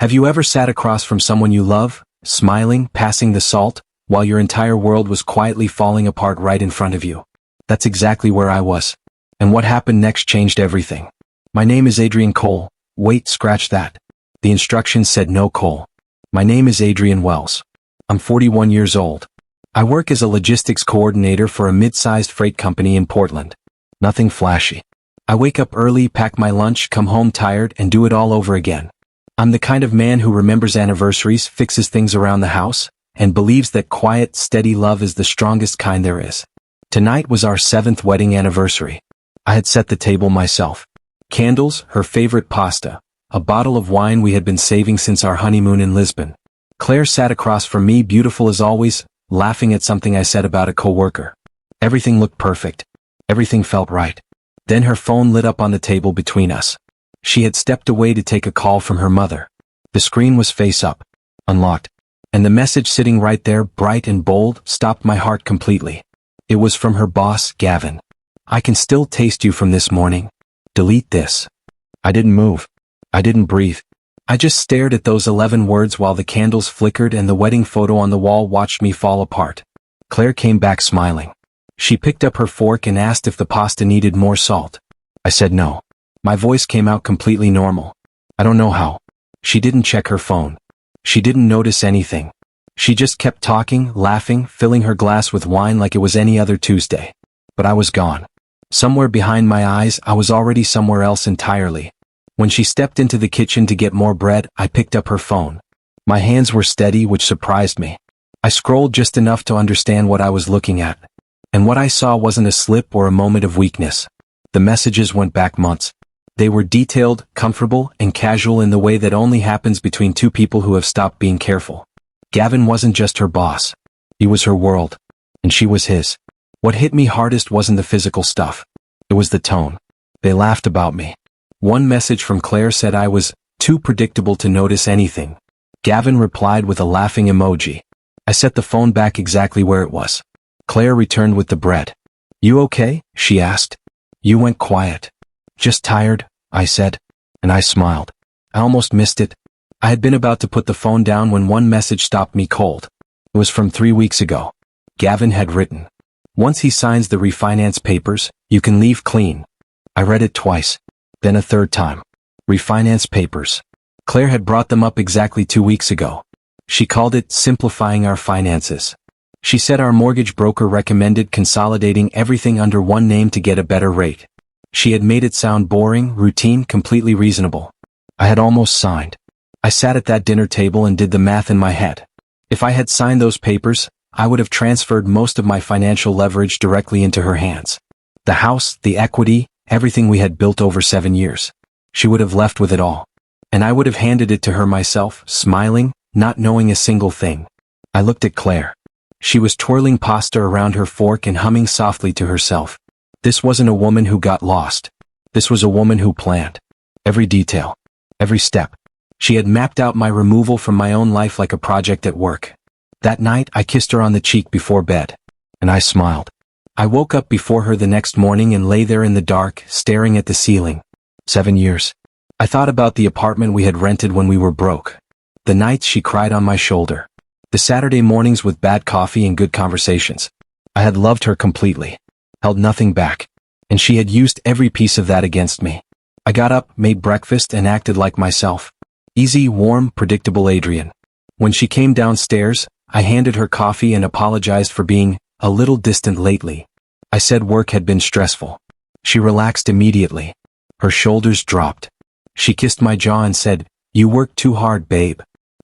Have you ever sat across from someone you love, smiling, passing the salt, while your entire world was quietly falling apart right in front of you? That's exactly where I was. And what happened next changed everything. My name is Adrian Cole. Wait, scratch that. The instructions said no Cole. My name is Adrian Wells. I'm 41 years old. I work as a logistics coordinator for a mid-sized freight company in Portland. Nothing flashy. I wake up early, pack my lunch, come home tired, and do it all over again. I'm the kind of man who remembers anniversaries, fixes things around the house, and believes that quiet, steady love is the strongest kind there is. Tonight was our 7th wedding anniversary. I had set the table myself. Candles, her favorite pasta, a bottle of wine we had been saving since our honeymoon in Lisbon. Claire sat across from me, beautiful as always, laughing at something I said about a coworker. Everything looked perfect. Everything felt right. Then her phone lit up on the table between us. She had stepped away to take a call from her mother. The screen was face up, unlocked, and the message sitting right there, bright and bold, stopped my heart completely. It was from her boss, Gavin. I can still taste you from this morning. Delete this. I didn't move. I didn't breathe. I just stared at those 11 words while the candles flickered and the wedding photo on the wall watched me fall apart. Claire came back smiling. She picked up her fork and asked if the pasta needed more salt. I said no. My voice came out completely normal. I don't know how. She didn't check her phone. She didn't notice anything. She just kept talking, laughing, filling her glass with wine like it was any other Tuesday. But I was gone. Somewhere behind my eyes, I was already somewhere else entirely. When she stepped into the kitchen to get more bread, I picked up her phone. My hands were steady, which surprised me. I scrolled just enough to understand what I was looking at. And what I saw wasn't a slip or a moment of weakness. The messages went back months. They were detailed, comfortable, and casual in the way that only happens between two people who have stopped being careful. Gavin wasn't just her boss. He was her world. And she was his. What hit me hardest wasn't the physical stuff. It was the tone. They laughed about me. One message from Claire said I was too predictable to notice anything. Gavin replied with a laughing emoji. I set the phone back exactly where it was. Claire returned with the bread. You okay? She asked. You went quiet. Just tired, I said. And I smiled. I almost missed it. I had been about to put the phone down when one message stopped me cold. It was from 3 weeks ago. Gavin had written. Once he signs the refinance papers, you can leave clean. I read it twice. Then a third time. Refinance papers. Claire had brought them up exactly 2 weeks ago. She called it simplifying our finances. She said our mortgage broker recommended consolidating everything under one name to get a better rate. She had made it sound boring, routine, completely reasonable. I had almost signed. I sat at that dinner table and did the math in my head. If I had signed those papers, I would have transferred most of my financial leverage directly into her hands. The house, the equity, everything we had built over 7 years. She would have left with it all. And I would have handed it to her myself, smiling, not knowing a single thing. I looked at Claire. She was twirling pasta around her fork and humming softly to herself. This wasn't a woman who got lost. This was a woman who planned. Every detail. Every step. She had mapped out my removal from my own life like a project at work. That night, I kissed her on the cheek before bed. And I smiled. I woke up before her the next morning and lay there in the dark, staring at the ceiling. 7 years. I thought about the apartment we had rented when we were broke. The nights she cried on my shoulder. The Saturday mornings with bad coffee and good conversations. I had loved her completely. Held nothing back. And she had used every piece of that against me. I got up, made breakfast, and acted like myself. Easy, warm, predictable Adrian. When she came downstairs, I handed her coffee and apologized for being a little distant lately. I said work had been stressful. She relaxed immediately. Her shoulders dropped. She kissed my jaw and said, "You work too hard, babe."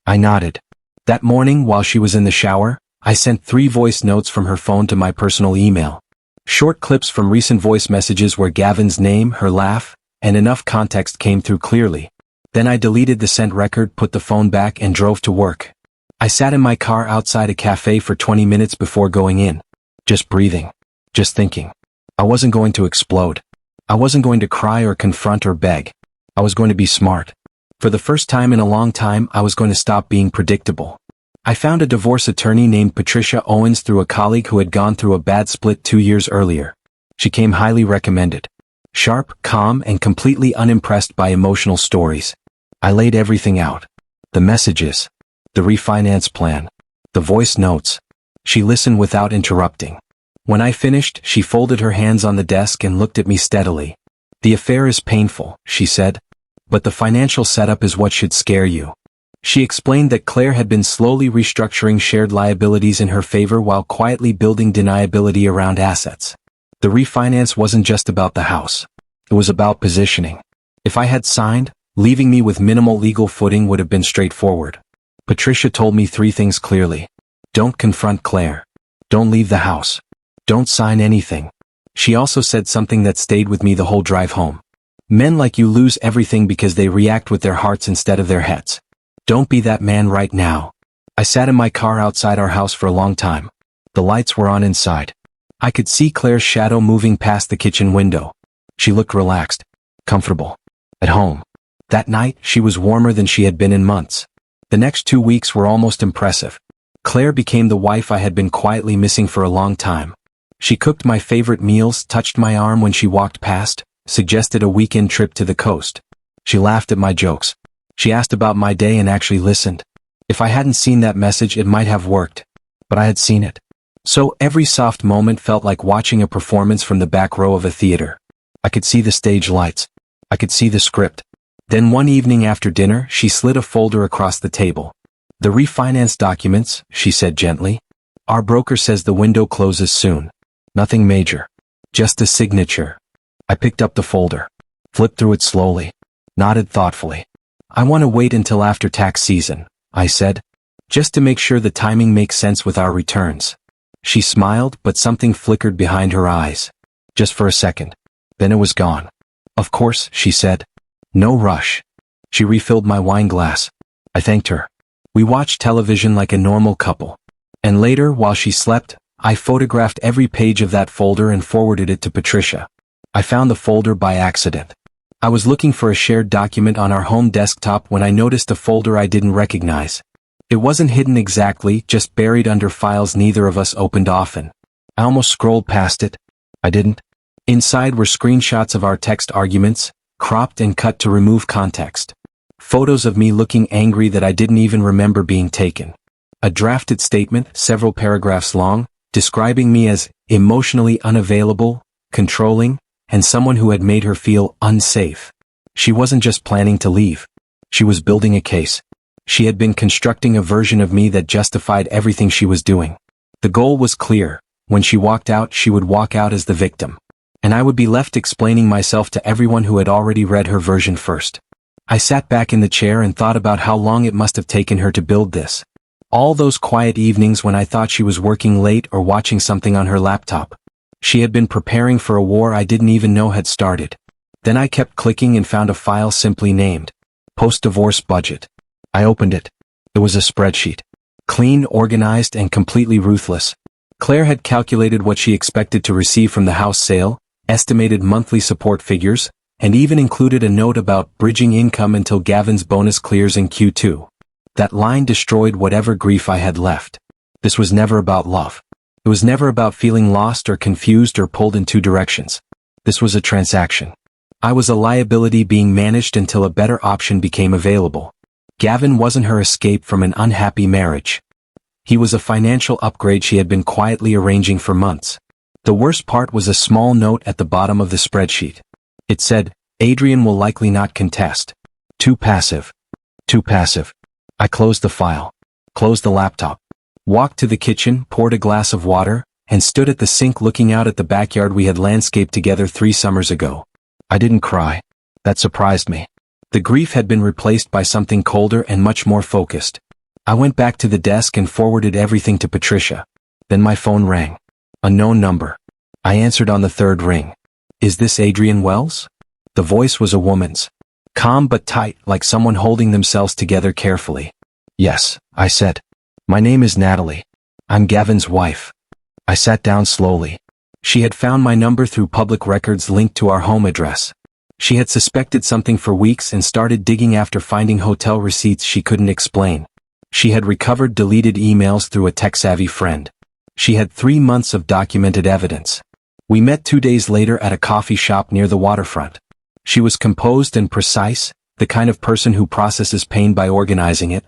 I nodded. That morning, while she was in the shower, I sent 3 voice notes from her phone to my personal email. Short clips from recent voice messages where Gavin's name, her laugh, and enough context came through clearly. Then I deleted the sent record, put the phone back, and drove to work. I sat in my car outside a cafe for 20 minutes before going in. Just breathing. Just thinking. I wasn't going to explode. I wasn't going to cry or confront or beg. I was going to be smart. For the first time in a long time, I was going to stop being predictable. I found a divorce attorney named Patricia Owens through a colleague who had gone through a bad split 2 years earlier. She came highly recommended. Sharp, calm, and completely unimpressed by emotional stories. I laid everything out. The messages. The refinance plan. The voice notes. She listened without interrupting. When I finished, she folded her hands on the desk and looked at me steadily. The affair is painful, she said. But the financial setup is what should scare you. She explained that Claire had been slowly restructuring shared liabilities in her favor while quietly building deniability around assets. The refinance wasn't just about the house. It was about positioning. If I had signed, leaving me with minimal legal footing would have been straightforward. Patricia told me 3 things clearly. Don't confront Claire. Don't leave the house. Don't sign anything. She also said something that stayed with me the whole drive home. Men like you lose everything because they react with their hearts instead of their heads. Don't be that man right now. I sat in my car outside our house for a long time. The lights were on inside. I could see Claire's shadow moving past the kitchen window. She looked relaxed, comfortable, at home. That night, she was warmer than she had been in months. The next 2 weeks were almost impressive. Claire became the wife I had been quietly missing for a long time. She cooked my favorite meals, touched my arm when she walked past, suggested a weekend trip to the coast. She laughed at my jokes. She asked about my day and actually listened. If I hadn't seen that message, it might have worked. But I had seen it. So every soft moment felt like watching a performance from the back row of a theater. I could see the stage lights. I could see the script. Then one evening after dinner, she slid a folder across the table. The refinance documents, she said gently. Our broker says the window closes soon. Nothing major. Just a signature. I picked up the folder, flipped through it slowly, nodded thoughtfully. I want to wait until after tax season, I said, just to make sure the timing makes sense with our returns. She smiled, but something flickered behind her eyes. Just for a second. Then it was gone. Of course, she said. No rush. She refilled my wine glass. I thanked her. We watched television like a normal couple. And later, while she slept, I photographed every page of that folder and forwarded it to Patricia. I found the folder by accident. I was looking for a shared document on our home desktop when I noticed a folder I didn't recognize. It wasn't hidden exactly, just buried under files neither of us opened often. I almost scrolled past it. I didn't. Inside were screenshots of our text arguments, cropped and cut to remove context. Photos of me looking angry that I didn't even remember being taken. A drafted statement, several paragraphs long, describing me as emotionally unavailable, controlling, and someone who had made her feel unsafe. She wasn't just planning to leave. She was building a case. She had been constructing a version of me that justified everything she was doing. The goal was clear. When she walked out, she would walk out as the victim. And I would be left explaining myself to everyone who had already read her version first. I sat back in the chair and thought about how long it must have taken her to build this. All those quiet evenings when I thought she was working late or watching something on her laptop. She had been preparing for a war I didn't even know had started. Then I kept clicking and found a file simply named Post-Divorce Budget. I opened it. It was a spreadsheet. Clean, organized, and completely ruthless. Claire had calculated what she expected to receive from the house sale, estimated monthly support figures, and even included a note about bridging income until Gavin's bonus clears in Q2. That line destroyed whatever grief I had left. This was never about love. It was never about feeling lost or confused or pulled in 2 directions. This was a transaction. I was a liability being managed until a better option became available. Gavin wasn't her escape from an unhappy marriage. He was a financial upgrade she had been quietly arranging for months. The worst part was a small note at the bottom of the spreadsheet. It said, Adrian will likely not contest. Too passive. Too passive. I closed the file. Closed the laptop. Walked to the kitchen, poured a glass of water, and stood at the sink looking out at the backyard we had landscaped together 3 summers ago. I didn't cry. That surprised me. The grief had been replaced by something colder and much more focused. I went back to the desk and forwarded everything to Patricia. Then my phone rang. Unknown number. I answered on the 3rd ring. Is this Adrian Wells? The voice was a woman's. Calm but tight, like someone holding themselves together carefully. Yes, I said. My name is Natalie. I'm Gavin's wife. I sat down slowly. She had found my number through public records linked to our home address. She had suspected something for weeks and started digging after finding hotel receipts she couldn't explain. She had recovered deleted emails through a tech-savvy friend. She had 3 months of documented evidence. We met 2 days later at a coffee shop near the waterfront. She was composed and precise, the kind of person who processes pain by organizing it.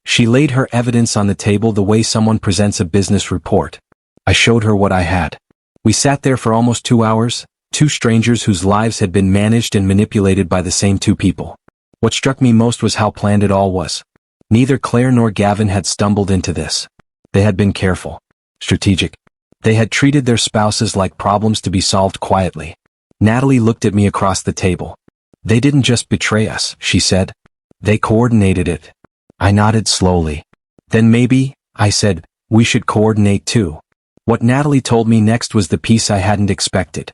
She laid her evidence on the table the way someone presents a business report. I showed her what I had. We sat there for almost 2 hours, two strangers whose lives had been managed and manipulated by the same two people. What struck me most was how planned it all was. Neither Claire nor Gavin had stumbled into this. They had been careful, strategic. They had treated their spouses like problems to be solved quietly. Natalie looked at me across the table. They didn't just betray us, she said. They coordinated it. I nodded slowly. Then maybe, I said, we should coordinate too. What Natalie told me next was the piece I hadn't expected.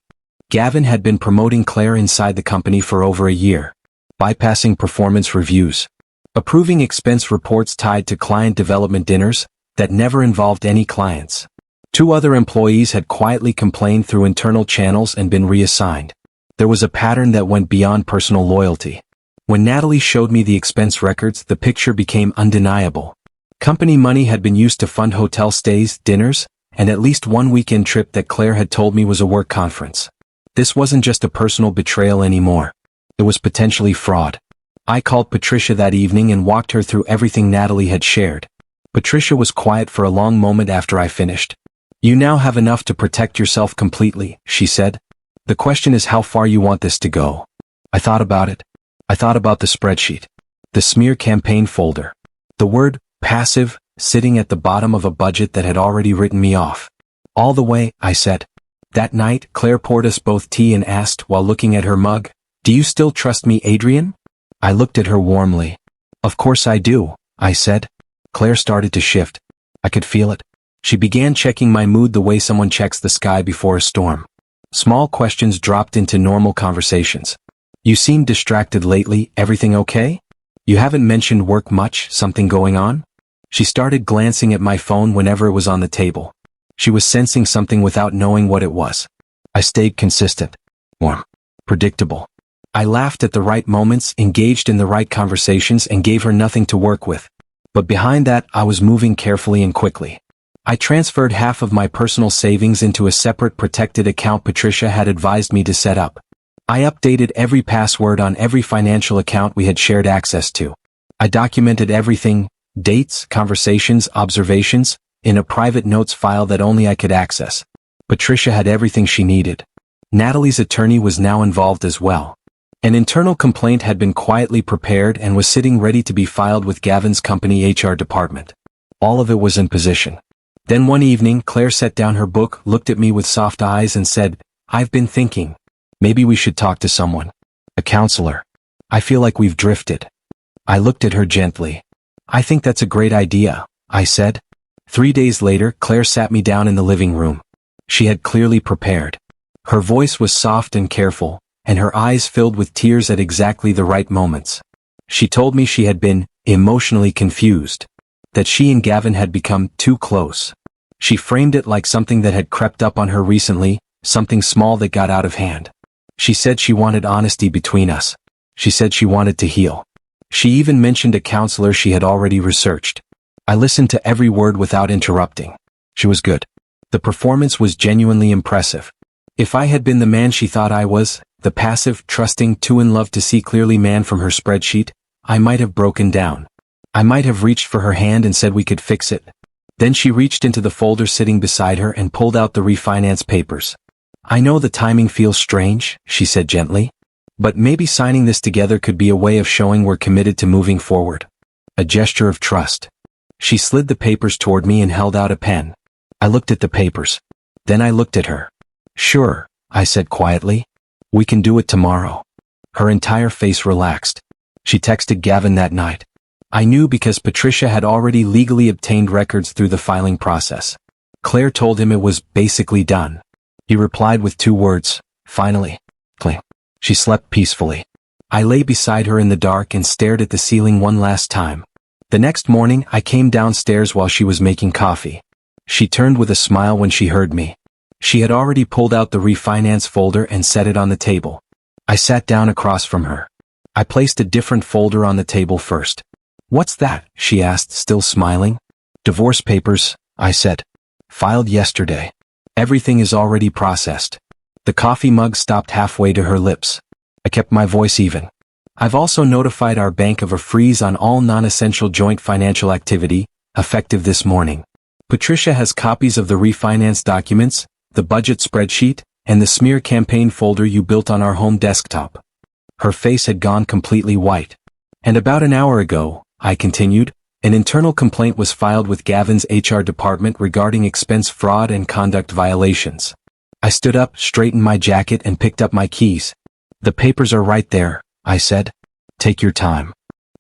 Gavin had been promoting Claire inside the company for over a year, bypassing performance reviews, approving expense reports tied to client development dinners that never involved any clients. 2 other employees had quietly complained through internal channels and been reassigned. There was a pattern that went beyond personal loyalty. When Natalie showed me the expense records, the picture became undeniable. Company money had been used to fund hotel stays, dinners, and at least one weekend trip that Claire had told me was a work conference. This wasn't just a personal betrayal anymore. It was potentially fraud. I called Patricia that evening and walked her through everything Natalie had shared. Patricia was quiet for a long moment after I finished. You now have enough to protect yourself completely, she said. The question is how far you want this to go. I thought about it. I thought about the spreadsheet, the smear campaign folder, the word passive sitting at the bottom of a budget that had already written me off. All the way, I said. That night, Claire poured us both tea and asked while looking at her mug, "Do you still trust me, Adrian?" I looked at her warmly. "Of course I do," I said. Claire started to shift. I could feel it. She began checking my mood the way someone checks the sky before a storm. Small questions dropped into normal conversations. "You seem distracted lately, everything okay? You haven't mentioned work much, something going on?" She started glancing at my phone whenever it was on the table. She was sensing something without knowing what it was. I stayed consistent, warm, predictable. I laughed at the right moments, engaged in the right conversations, and gave her nothing to work with. But behind that, I was moving carefully and quickly. I transferred half of my personal savings into a separate protected account Patricia had advised me to set up. I updated every password on every financial account we had shared access to. I documented everything, dates, conversations, observations, in a private notes file that only I could access. Patricia had everything she needed. Natalie's attorney was now involved as well. An internal complaint had been quietly prepared and was sitting ready to be filed with Gavin's company HR department. All of it was in position. Then one evening, Claire set down her book, looked at me with soft eyes and said, "I've been thinking. Maybe we should talk to someone. A counselor. I feel like we've drifted." I looked at her gently. "I think that's a great idea," I said. 3 days later, Claire sat me down in the living room. She had clearly prepared. Her voice was soft and careful, and her eyes filled with tears at exactly the right moments. She told me she had been emotionally confused, that she and Gavin had become too close. She framed it like something that had crept up on her recently, something small that got out of hand. She said she wanted honesty between us. She said she wanted to heal. She even mentioned a counselor she had already researched. I listened to every word without interrupting. She was good. The performance was genuinely impressive. If I had been the man she thought I was, the passive, trusting, too in love to see clearly man from her spreadsheet, I might have broken down. I might have reached for her hand and said we could fix it. Then she reached into the folder sitting beside her and pulled out the refinance papers. "I know the timing feels strange," she said gently, "but maybe signing this together could be a way of showing we're committed to moving forward. A gesture of trust." She slid the papers toward me and held out a pen. I looked at the papers. Then I looked at her. "Sure," I said quietly. "We can do it tomorrow." Her entire face relaxed. She texted Gavin that night. I knew because Patricia had already legally obtained records through the filing process. Claire told him it was basically done. He replied with 2 words, "Finally." Cling. She slept peacefully. I lay beside her in the dark and stared at the ceiling one last time. The next morning, I came downstairs while she was making coffee. She turned with a smile when she heard me. She had already pulled out the refinance folder and set it on the table. I sat down across from her. I placed a different folder on the table first. "What's that?" she asked, still smiling. "Divorce papers," I said. "Filed yesterday. Everything is already processed." The coffee mug stopped halfway to her lips. I kept my voice even. I've also notified our bank of a freeze on all non-essential joint financial activity, effective this morning. Patricia has copies of the refinance documents, the budget spreadsheet, and the smear campaign folder you built on our home desktop. Her face had gone completely white. And about an hour ago, I continued, an internal complaint was filed with Gavin's HR department regarding expense fraud and conduct violations. I stood up, straightened my jacket, and picked up my keys. The papers are right there, I said. Take your time.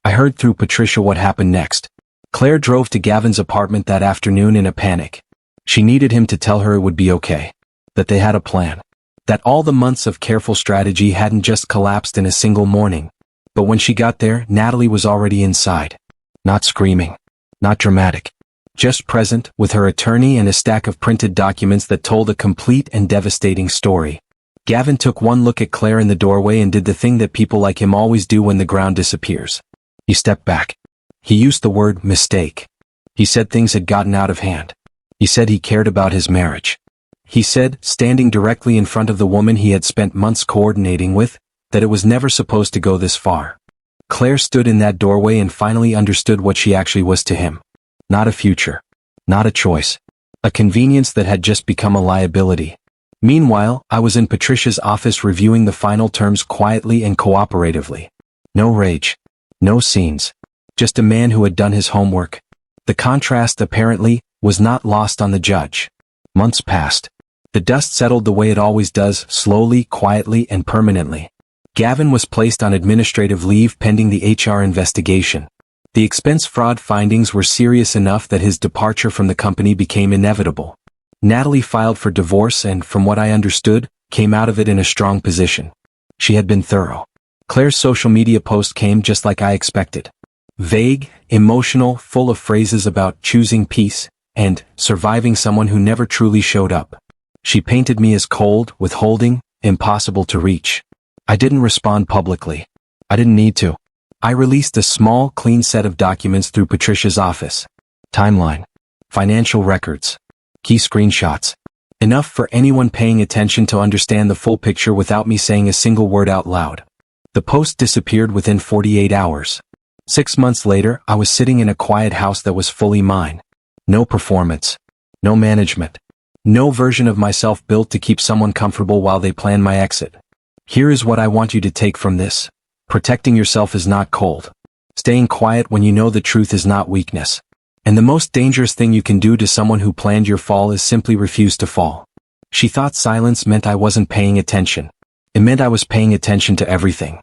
I heard through Patricia what happened next. Claire drove to Gavin's apartment that afternoon in a panic. She needed him to tell her it would be okay. That they had a plan. That all the months of careful strategy hadn't just collapsed in a single morning. But when she got there, Natalie was already inside. Not screaming. Not dramatic. Just present, with her attorney and a stack of printed documents that told a complete and devastating story. Gavin took one look at Claire in the doorway and did the thing that people like him always do when the ground disappears. He stepped back. He used the word mistake. He said things had gotten out of hand. He said he cared about his marriage. He said, standing directly in front of the woman he had spent months coordinating with, that it was never supposed to go this far. Claire stood in that doorway and finally understood what she actually was to him. Not a future. Not a choice. A convenience that had just become a liability. Meanwhile, I was in Patricia's office reviewing the final terms quietly and cooperatively. No rage. No scenes. Just a man who had done his homework. The contrast, apparently, was not lost on the judge. Months passed. The dust settled the way it always does, slowly, quietly, and permanently. Gavin was placed on administrative leave pending the HR investigation. The expense fraud findings were serious enough that his departure from the company became inevitable. Natalie filed for divorce and, from what I understood, came out of it in a strong position. She had been thorough. Claire's social media post came just like I expected. Vague, emotional, full of phrases about choosing peace and surviving someone who never truly showed up. She painted me as cold, withholding, impossible to reach. I didn't respond publicly. I didn't need to. I released a small, clean set of documents through Patricia's office. Timeline. Financial records. Key screenshots. Enough for anyone paying attention to understand the full picture without me saying a single word out loud. The post disappeared within 48 hours. 6 months later, I was sitting in a quiet house that was fully mine. No performance. No management. No version of myself built to keep someone comfortable while they plan my exit. Here is what I want you to take from this. Protecting yourself is not cold. Staying quiet when you know the truth is not weakness. And the most dangerous thing you can do to someone who planned your fall is simply refuse to fall. She thought silence meant I wasn't paying attention. It meant I was paying attention to everything.